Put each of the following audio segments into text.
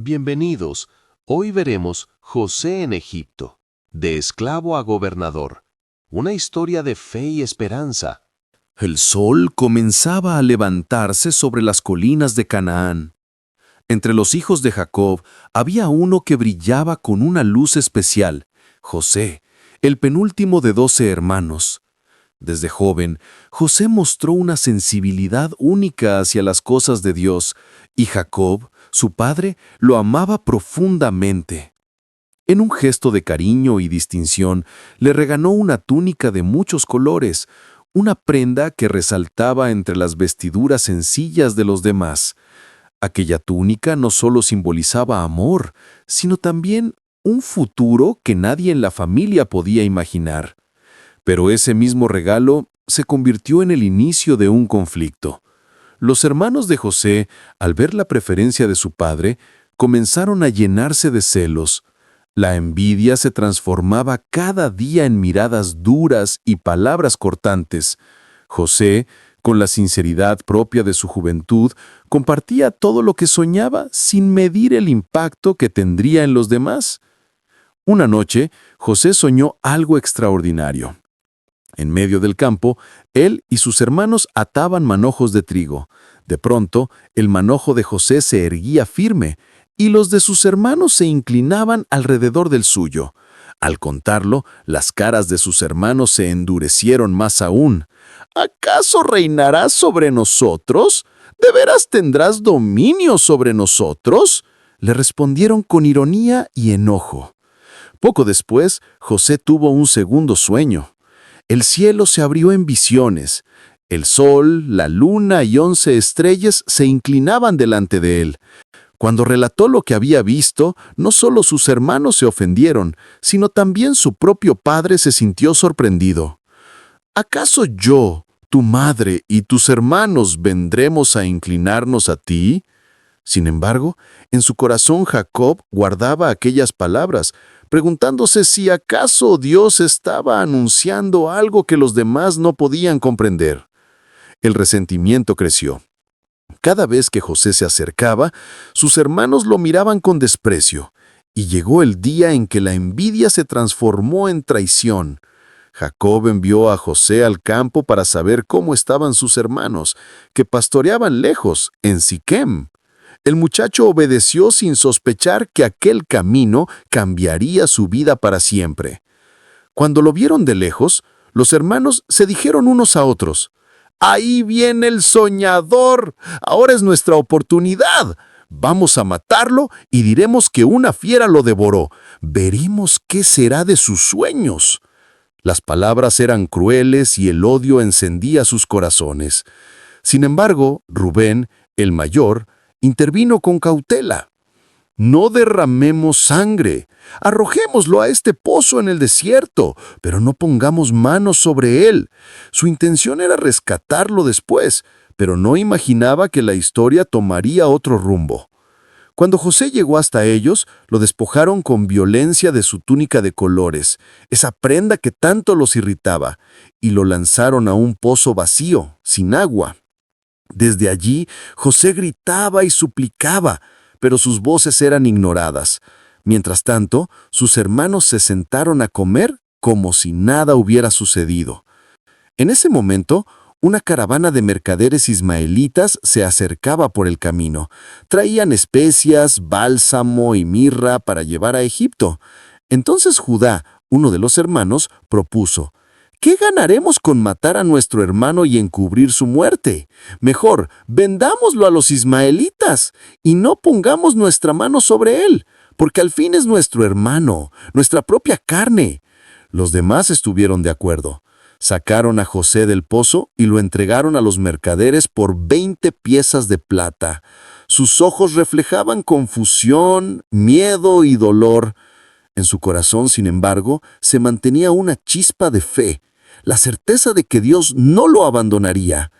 Bienvenidos. Hoy veremos José en Egipto, de esclavo a gobernador. Una historia de fe y esperanza. El sol comenzaba a levantarse sobre las colinas de Canaán. Entre los hijos de Jacob había uno que brillaba con una luz especial, José, el penúltimo de 12 hermanos. Desde joven, José mostró una sensibilidad única hacia las cosas de Dios, y Jacob, su padre, lo amaba profundamente. En un gesto de cariño y distinción, le regaló una túnica de muchos colores, una prenda que resaltaba entre las vestiduras sencillas de los demás. Aquella túnica no solo simbolizaba amor, sino también un futuro que nadie en la familia podía imaginar. Pero ese mismo regalo se convirtió en el inicio de un conflicto. Los hermanos de José, al ver la preferencia de su padre, comenzaron a llenarse de celos. La envidia se transformaba cada día en miradas duras y palabras cortantes. José, con la sinceridad propia de su juventud, compartía todo lo que soñaba sin medir el impacto que tendría en los demás. Una noche, José soñó algo extraordinario. En medio del campo, él y sus hermanos ataban manojos de trigo. De pronto, el manojo de José se erguía firme, y los de sus hermanos se inclinaban alrededor del suyo. Al contarlo, las caras de sus hermanos se endurecieron más aún. ¿Acaso reinarás sobre nosotros? ¿De veras tendrás dominio sobre nosotros? Le respondieron con ironía y enojo. Poco después, José tuvo un segundo sueño. El cielo se abrió en visiones. El sol, la luna y 11 estrellas se inclinaban delante de él. Cuando relató lo que había visto, no solo sus hermanos se ofendieron, sino también su propio padre se sintió sorprendido. ¿Acaso yo, tu madre y tus hermanos vendremos a inclinarnos a ti? Sin embargo, en su corazón Jacob guardaba aquellas palabras, preguntándose si acaso Dios estaba anunciando algo que los demás no podían comprender. El resentimiento creció. Cada vez que José se acercaba, sus hermanos lo miraban con desprecio, y llegó el día en que la envidia se transformó en traición. Jacob envió a José al campo para saber cómo estaban sus hermanos, que pastoreaban lejos, en Siquem. El muchacho obedeció sin sospechar que aquel camino cambiaría su vida para siempre. Cuando lo vieron de lejos, los hermanos se dijeron unos a otros: «¡Ahí viene el soñador! Ahora es nuestra oportunidad. Vamos a matarlo y diremos que una fiera lo devoró. Veremos qué será de sus sueños». Las palabras eran crueles y el odio encendía sus corazones. Sin embargo, Rubén, el mayor, intervino con cautela. «No derramemos sangre. Arrojémoslo a este pozo en el desierto, pero no pongamos manos sobre él». Su intención era rescatarlo después, pero no imaginaba que la historia tomaría otro rumbo. Cuando José llegó hasta ellos, lo despojaron con violencia de su túnica de colores, esa prenda que tanto los irritaba, y lo lanzaron a un pozo vacío, sin agua. Desde allí, José gritaba y suplicaba, pero sus voces eran ignoradas. Mientras tanto, sus hermanos se sentaron a comer como si nada hubiera sucedido. En ese momento, una caravana de mercaderes ismaelitas se acercaba por el camino. Traían especias, bálsamo y mirra para llevar a Egipto. Entonces Judá, uno de los hermanos, propuso: «¿Qué ganaremos con matar a nuestro hermano y encubrir su muerte? Mejor, vendámoslo a los ismaelitas y no pongamos nuestra mano sobre él, porque al fin es nuestro hermano, nuestra propia carne». Los demás estuvieron de acuerdo. Sacaron a José del pozo y lo entregaron a los mercaderes por 20 piezas de plata. Sus ojos reflejaban confusión, miedo y dolor. En su corazón, sin embargo, se mantenía una chispa de fe, la certeza de que Dios no lo abandonaría.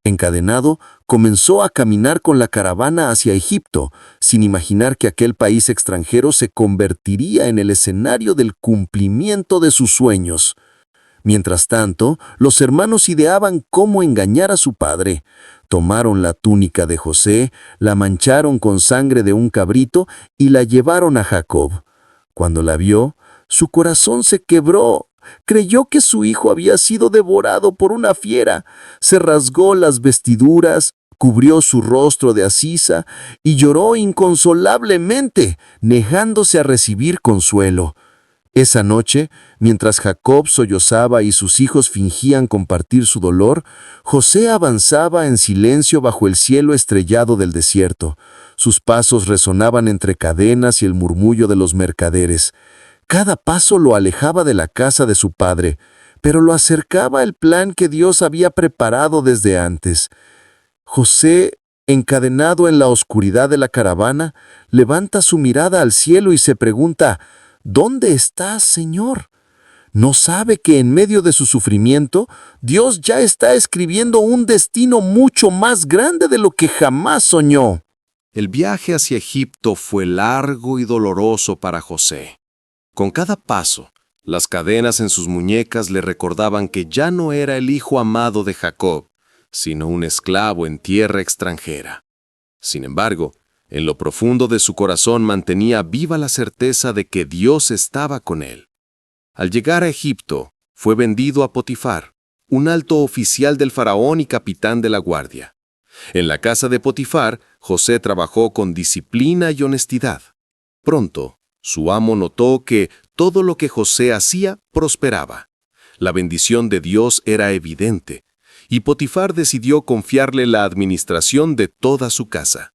Encadenado, comenzó a caminar con la caravana hacia Egipto, sin imaginar que aquel país extranjero se convertiría en el escenario del cumplimiento de sus sueños. Mientras tanto, los hermanos ideaban cómo engañar a su padre. Tomaron la túnica de José, la mancharon con sangre de un cabrito y la llevaron a Jacob. Cuando la vio, su corazón se quebró. Creyó que su hijo había sido devorado por una fiera. Se rasgó las vestiduras, cubrió su rostro de acisa y lloró inconsolablemente, negándose a recibir consuelo. Esa noche, mientras Jacob sollozaba y sus hijos fingían compartir su dolor, José avanzaba en silencio bajo el cielo estrellado del desierto. Sus pasos resonaban entre cadenas y el murmullo de los mercaderes. Cada paso lo alejaba de la casa de su padre, pero lo acercaba al plan que Dios había preparado desde antes. José, encadenado en la oscuridad de la caravana, levanta su mirada al cielo y se pregunta: ¿dónde estás, Señor? No sabe que en medio de su sufrimiento, Dios ya está escribiendo un destino mucho más grande de lo que jamás soñó. El viaje hacia Egipto fue largo y doloroso para José. Con cada paso, las cadenas en sus muñecas le recordaban que ya no era el hijo amado de Jacob, sino un esclavo en tierra extranjera. Sin embargo, en lo profundo de su corazón mantenía viva la certeza de que Dios estaba con él. Al llegar a Egipto, fue vendido a Potifar, un alto oficial del faraón y capitán de la guardia. En la casa de Potifar, José trabajó con disciplina y honestidad. Pronto, su amo notó que todo lo que José hacía prosperaba. La bendición de Dios era evidente, y Potifar decidió confiarle la administración de toda su casa.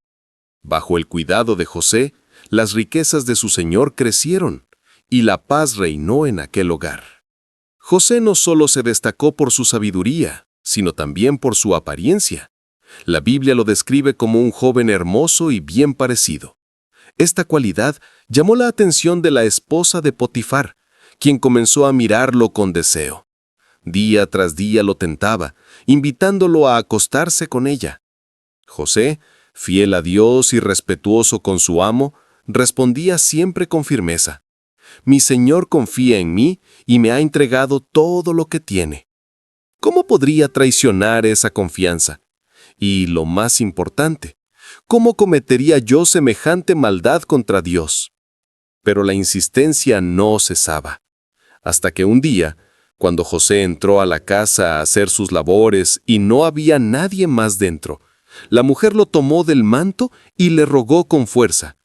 Bajo el cuidado de José, las riquezas de su señor crecieron, y la paz reinó en aquel hogar. José no solo se destacó por su sabiduría, sino también por su apariencia. La Biblia lo describe como un joven hermoso y bien parecido. Esta cualidad llamó la atención de la esposa de Potifar, quien comenzó a mirarlo con deseo. Día tras día lo tentaba, invitándolo a acostarse con ella. José, fiel a Dios y respetuoso con su amo, respondía siempre con firmeza: «Mi Señor confía en mí y me ha entregado todo lo que tiene». ¿Cómo podría traicionar esa confianza? Y lo más importante, ¿cómo cometería yo semejante maldad contra Dios? Pero la insistencia no cesaba, hasta que un día, cuando José entró a la casa a hacer sus labores y no había nadie más dentro, la mujer lo tomó del manto y le rogó con fuerza.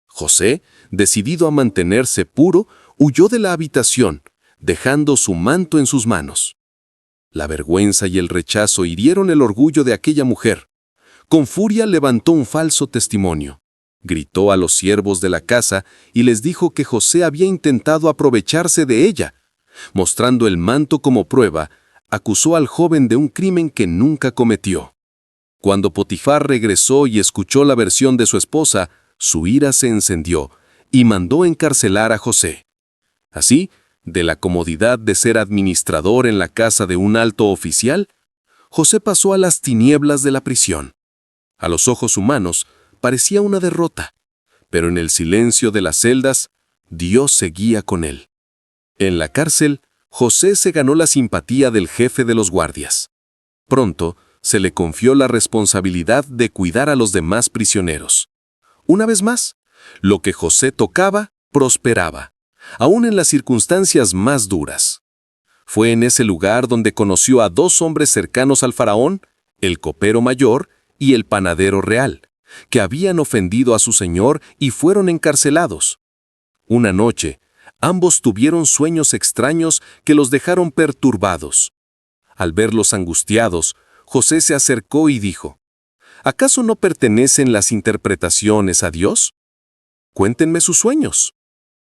José, decidido a mantenerse puro, huyó de la habitación, dejando su manto en sus manos. La vergüenza y el rechazo hirieron el orgullo de aquella mujer. Con furia levantó un falso testimonio. Gritó a los siervos de la casa y les dijo que José había intentado aprovecharse de ella. Mostrando el manto como prueba, acusó al joven de un crimen que nunca cometió. Cuando Potifar regresó y escuchó la versión de su esposa, su ira se encendió y mandó encarcelar a José. Así, de la comodidad de ser administrador en la casa de un alto oficial, José pasó a las tinieblas de la prisión. A los ojos humanos, parecía una derrota, pero en el silencio de las celdas, Dios seguía con él. En la cárcel, José se ganó la simpatía del jefe de los guardias. Pronto, se le confió la responsabilidad de cuidar a los demás prisioneros. Una vez más, lo que José tocaba, prosperaba, aún en las circunstancias más duras. Fue en ese lugar donde conoció a dos hombres cercanos al faraón, el copero mayor y el panadero real, que habían ofendido a su señor y fueron encarcelados. Una noche, ambos tuvieron sueños extraños que los dejaron perturbados. Al verlos angustiados, José se acercó y dijo: ¿acaso no pertenecen las interpretaciones a Dios? Cuéntenme sus sueños.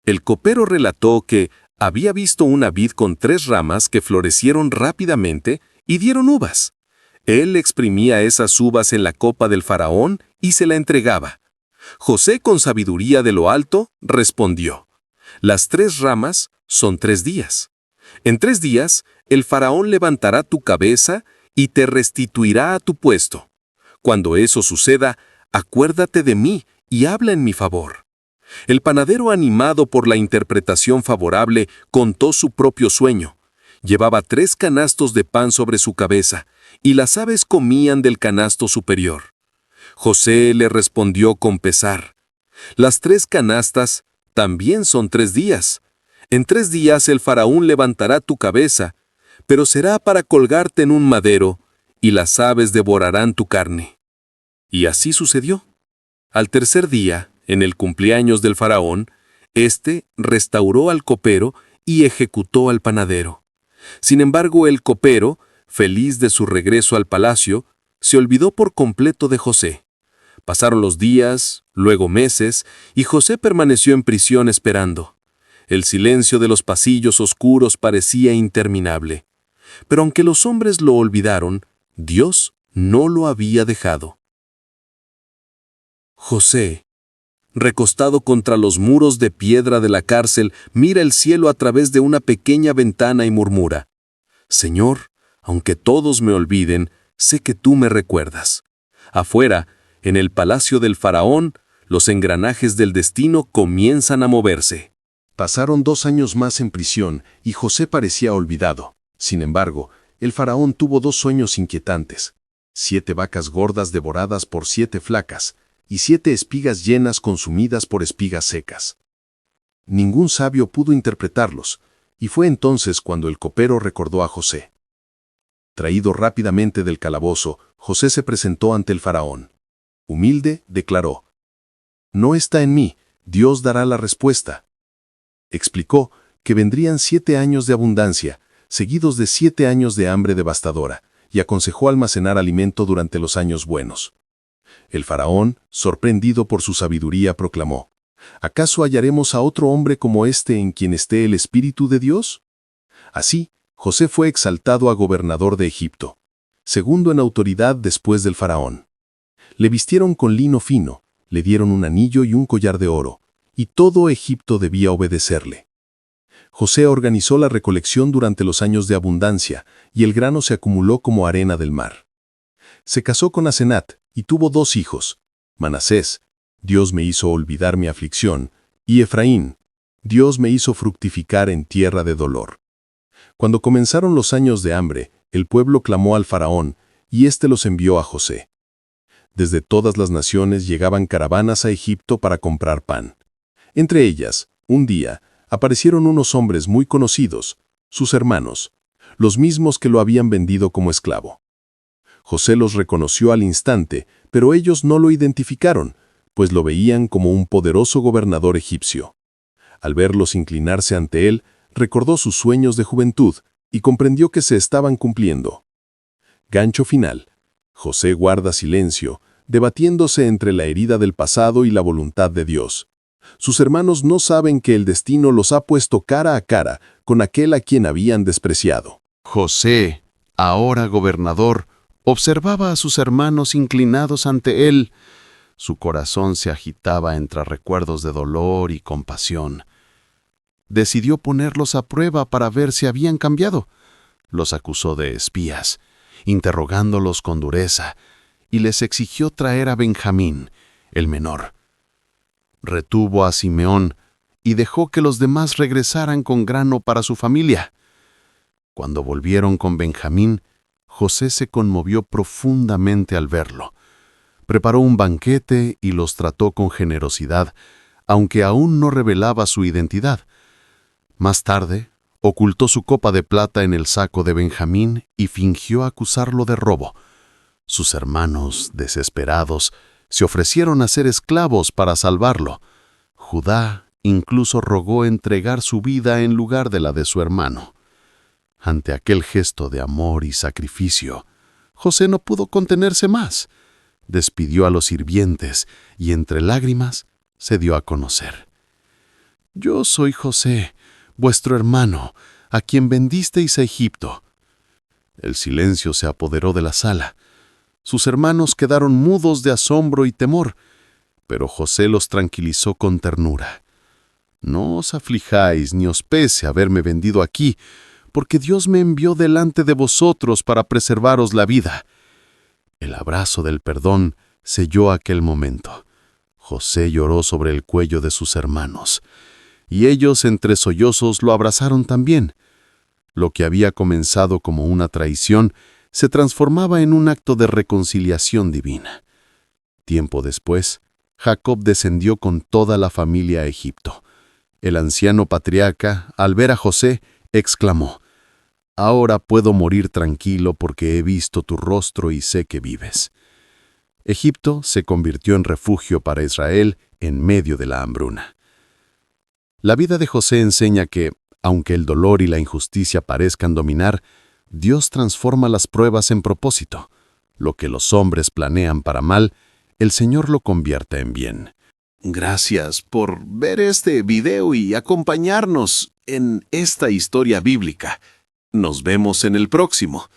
El copero relató que había visto una vid con 3 ramas que florecieron rápidamente y dieron uvas. Él exprimía esas uvas en la copa del faraón y se la entregaba. José, con sabiduría de lo alto, respondió: las 3 ramas son 3 días. En 3 días, el faraón levantará tu cabeza y te restituirá a tu puesto. Cuando eso suceda, acuérdate de mí y habla en mi favor. El panadero, animado por la interpretación favorable, contó su propio sueño. Llevaba 3 canastos de pan sobre su cabeza, y las aves comían del canasto superior. José le respondió con pesar: «Las 3 canastas también son 3 días. En 3 días el faraón levantará tu cabeza, pero será para colgarte en un madero, y las aves devorarán tu carne». Y así sucedió. Al tercer día, en el cumpleaños del faraón, éste restauró al copero y ejecutó al panadero. Sin embargo, el copero, feliz de su regreso al palacio, se olvidó por completo de José. Pasaron los días, luego meses, y José permaneció en prisión esperando. El silencio de los pasillos oscuros parecía interminable. Pero aunque los hombres lo olvidaron, Dios no lo había dejado. José, recostado contra los muros de piedra de la cárcel, mira el cielo a través de una pequeña ventana y murmura: «Señor, aunque todos me olviden, sé que tú me recuerdas». Afuera, en el palacio del faraón, los engranajes del destino comienzan a moverse. Pasaron 2 años más en prisión y José parecía olvidado. Sin embargo, el faraón tuvo 2 sueños inquietantes: 7 vacas gordas devoradas por 7 flacas, y 7 espigas llenas consumidas por espigas secas. Ningún sabio pudo interpretarlos, y fue entonces cuando el copero recordó a José. Traído rápidamente del calabozo, José se presentó ante el faraón. Humilde, declaró: «No está en mí, Dios dará la respuesta». Explicó que vendrían 7 años de abundancia, seguidos de 7 años de hambre devastadora, y aconsejó almacenar alimento durante los años buenos. El faraón, sorprendido por su sabiduría, proclamó: «¿Acaso hallaremos a otro hombre como este en quien esté el Espíritu de Dios?». Así, José fue exaltado a gobernador de Egipto, segundo en autoridad después del faraón. Le vistieron con lino fino, le dieron un anillo y un collar de oro, y todo Egipto debía obedecerle. José organizó la recolección durante los años de abundancia, y el grano se acumuló como arena del mar. Se casó con Asenat y tuvo 2 hijos: Manasés, Dios me hizo olvidar mi aflicción, y Efraín, Dios me hizo fructificar en tierra de dolor. Cuando comenzaron los años de hambre, el pueblo clamó al faraón, y éste los envió a José. Desde todas las naciones llegaban caravanas a Egipto para comprar pan. Entre ellas, un día, aparecieron unos hombres muy conocidos, sus hermanos, los mismos que lo habían vendido como esclavo. José los reconoció al instante, pero ellos no lo identificaron, pues lo veían como un poderoso gobernador egipcio. Al verlos inclinarse ante él, recordó sus sueños de juventud y comprendió que se estaban cumpliendo. Gancho final. José guarda silencio, debatiéndose entre la herida del pasado y la voluntad de Dios. Sus hermanos no saben que el destino los ha puesto cara a cara con aquel a quien habían despreciado. José, ahora gobernador, observaba a sus hermanos inclinados ante él. Su corazón se agitaba entre recuerdos de dolor y compasión. Decidió ponerlos a prueba para ver si habían cambiado. Los acusó de espías, interrogándolos con dureza, y les exigió traer a Benjamín, el menor. Retuvo a Simeón y dejó que los demás regresaran con grano para su familia. Cuando volvieron con Benjamín, José se conmovió profundamente al verlo. Preparó un banquete y los trató con generosidad, aunque aún no revelaba su identidad. Más tarde, ocultó su copa de plata en el saco de Benjamín y fingió acusarlo de robo. Sus hermanos, desesperados, se ofrecieron a ser esclavos para salvarlo. Judá incluso rogó entregar su vida en lugar de la de su hermano. Ante aquel gesto de amor y sacrificio, José no pudo contenerse más. Despidió a los sirvientes y entre lágrimas se dio a conocer. «Yo soy José, vuestro hermano, a quien vendisteis a Egipto». El silencio se apoderó de la sala. Sus hermanos quedaron mudos de asombro y temor, pero José los tranquilizó con ternura. «No os aflijáis ni os pese haberme vendido aquí, porque Dios me envió delante de vosotros para preservaros la vida». El abrazo del perdón selló aquel momento. José lloró sobre el cuello de sus hermanos, y ellos entre sollozos lo abrazaron también. Lo que había comenzado como una traición se transformaba en un acto de reconciliación divina. Tiempo después, Jacob descendió con toda la familia a Egipto. El anciano patriarca, al ver a José, exclamó: «Ahora puedo morir tranquilo porque he visto tu rostro y sé que vives». Egipto se convirtió en refugio para Israel en medio de la hambruna. La vida de José enseña que, aunque el dolor y la injusticia parezcan dominar, Dios transforma las pruebas en propósito. Lo que los hombres planean para mal, el Señor lo convierte en bien. Gracias por ver este video y acompañarnos en esta historia bíblica. Nos vemos en el próximo.